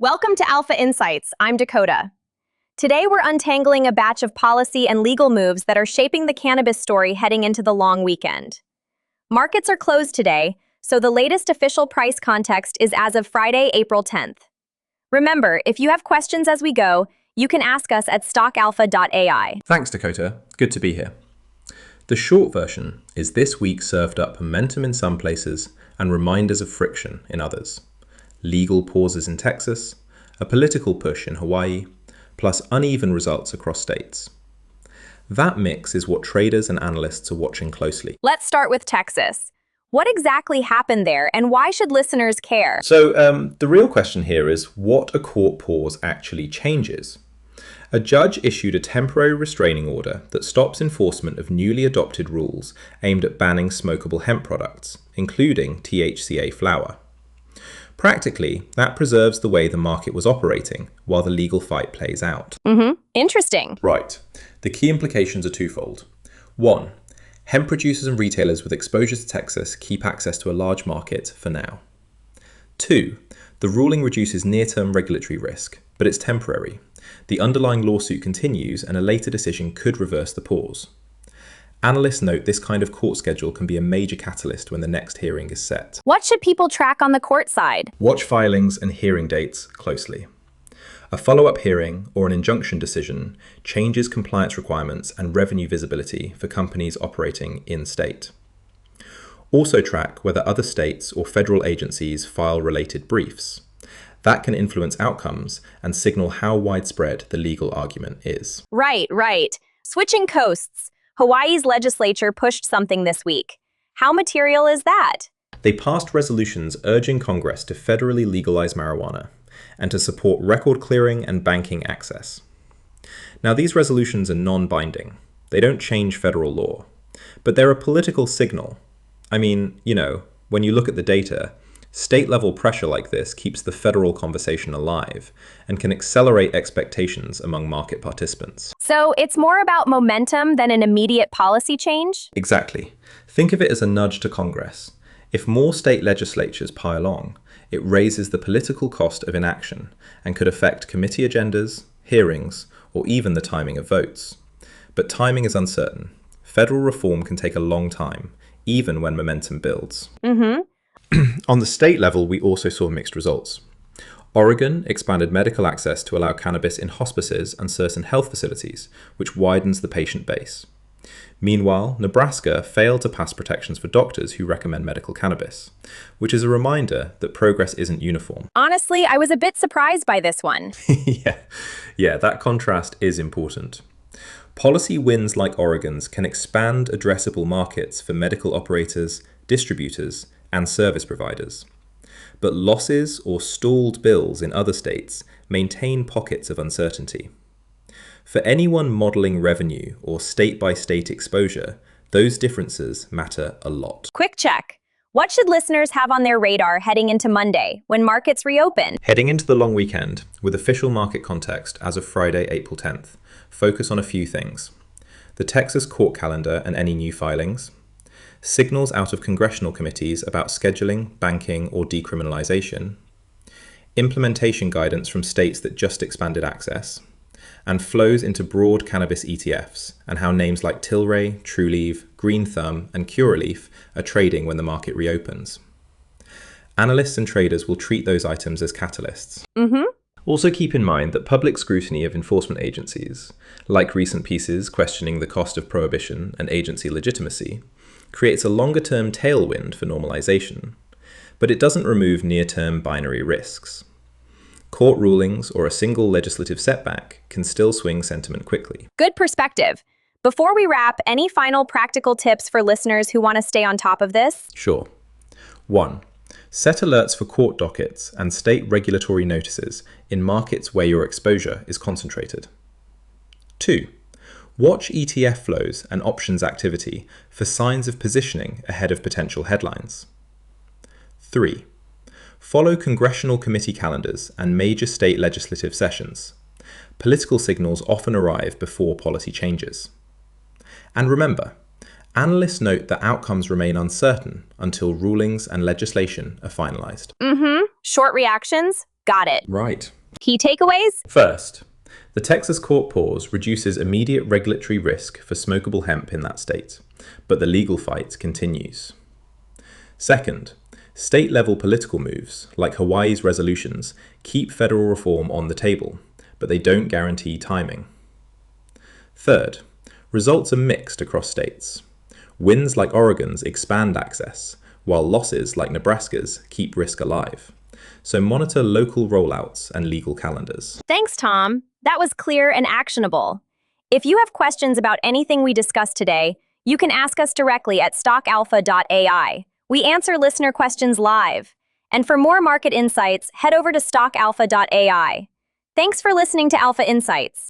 Welcome to Alpha Insights. I'm Dakota. Today we're untangling a batch of policy and legal moves that are shaping the cannabis story heading into the long weekend. Markets are closed today, so the latest official price context is as of Friday, April 10th. Remember, if you have questions as we go, you can ask us at stockalpha.ai. Thanks, Dakota. Good to be here. The short version is this week served up momentum in some places and reminders of friction in others. Legal pauses in Texas, a political push in Hawaii, plus uneven results across states. That mix is what traders and analysts are watching closely. Let's start with Texas. What exactly happened there, and why should listeners care? So the real question here is what a court pause actually changes. A judge issued a temporary restraining order that stops enforcement of newly adopted rules aimed at banning smokable hemp products, including THCA flower. Practically, that preserves the way the market was operating while the legal fight plays out. Interesting. Right. The key implications are twofold. One, hemp producers and retailers with exposure to Texas keep access to a large market for now. Two, the ruling reduces near-term regulatory risk, but it's temporary. The underlying lawsuit continues and a later decision could reverse the pause. Analysts note this kind of court schedule can be a major catalyst when the next hearing is set. What should people track on the court side? Watch filings and hearing dates closely. A follow-up hearing or an injunction decision changes compliance requirements and revenue visibility for companies operating in-state. Also track whether other states or federal agencies file related briefs. That can influence outcomes and signal how widespread the legal argument is. Right. Switching coasts. Hawaii's legislature pushed something this week. How material is that? They passed resolutions urging Congress to federally legalize marijuana and to support record clearing and banking access. Now, these resolutions are non-binding. They don't change federal law, but they're a political signal. I mean, when you look at the data, state-level pressure like this keeps the federal conversation alive and can accelerate expectations among market participants. So it's more about momentum than an immediate policy change? Exactly. Think of it as a nudge to Congress. If more state legislatures pile on, it raises the political cost of inaction and could affect committee agendas, hearings, or even the timing of votes. But timing is uncertain. Federal reform can take a long time, even when momentum builds. On the state level, we also saw mixed results. Oregon expanded medical access to allow cannabis in hospices and certain health facilities, which widens the patient base. Meanwhile, Nebraska failed to pass protections for doctors who recommend medical cannabis, which is a reminder that progress isn't uniform. Honestly, I was a bit surprised by this one. Yeah, that contrast is important. Policy wins like Oregon's can expand addressable markets for medical operators, distributors, and service providers. But losses or stalled bills in other states maintain pockets of uncertainty. For anyone modeling revenue or state-by-state exposure, those differences matter a lot. Quick check. What should listeners have on their radar heading into Monday when markets reopen? Heading into the long weekend, with official market context as of Friday, April 10th, focus on a few things. The Texas court calendar and any new filings, signals out of congressional committees about scheduling, banking, or decriminalization, implementation guidance from states that just expanded access, and flows into broad cannabis ETFs and how names like Tilray, Trulieve, Green Thumb, and Curaleaf are trading when the market reopens. Analysts and traders will treat those items as catalysts. Also keep in mind that public scrutiny of enforcement agencies, like recent pieces questioning the cost of prohibition and agency legitimacy, creates a longer-term tailwind for normalization, but it doesn't remove near-term binary risks. Court rulings or a single legislative setback can still swing sentiment quickly. Good perspective. Before we wrap, any final practical tips for listeners who want to stay on top of this? Sure. 1. Set alerts for court dockets and state regulatory notices in markets where your exposure is concentrated. 2. Watch ETF flows and options activity for signs of positioning ahead of potential headlines. 3. Follow congressional committee calendars and major state legislative sessions. Political signals often arrive before policy changes. And remember, analysts note that outcomes remain uncertain until rulings and legislation are finalized. Short reactions? Got it. Right. Key takeaways? First, the Texas court pause reduces immediate regulatory risk for smokable hemp in that state, but the legal fight continues. Second, state-level political moves, like Hawaii's resolutions, keep federal reform on the table, but they don't guarantee timing. Third, results are mixed across states. Wins like Oregon's expand access, while losses like Nebraska's keep risk alive. So monitor local rollouts and legal calendars. Thanks, Tom. That was clear and actionable. If you have questions about anything we discussed today, you can ask us directly at stockalpha.ai. We answer listener questions live. And for more market insights, head over to stockalpha.ai. Thanks for listening to Alpha Insights.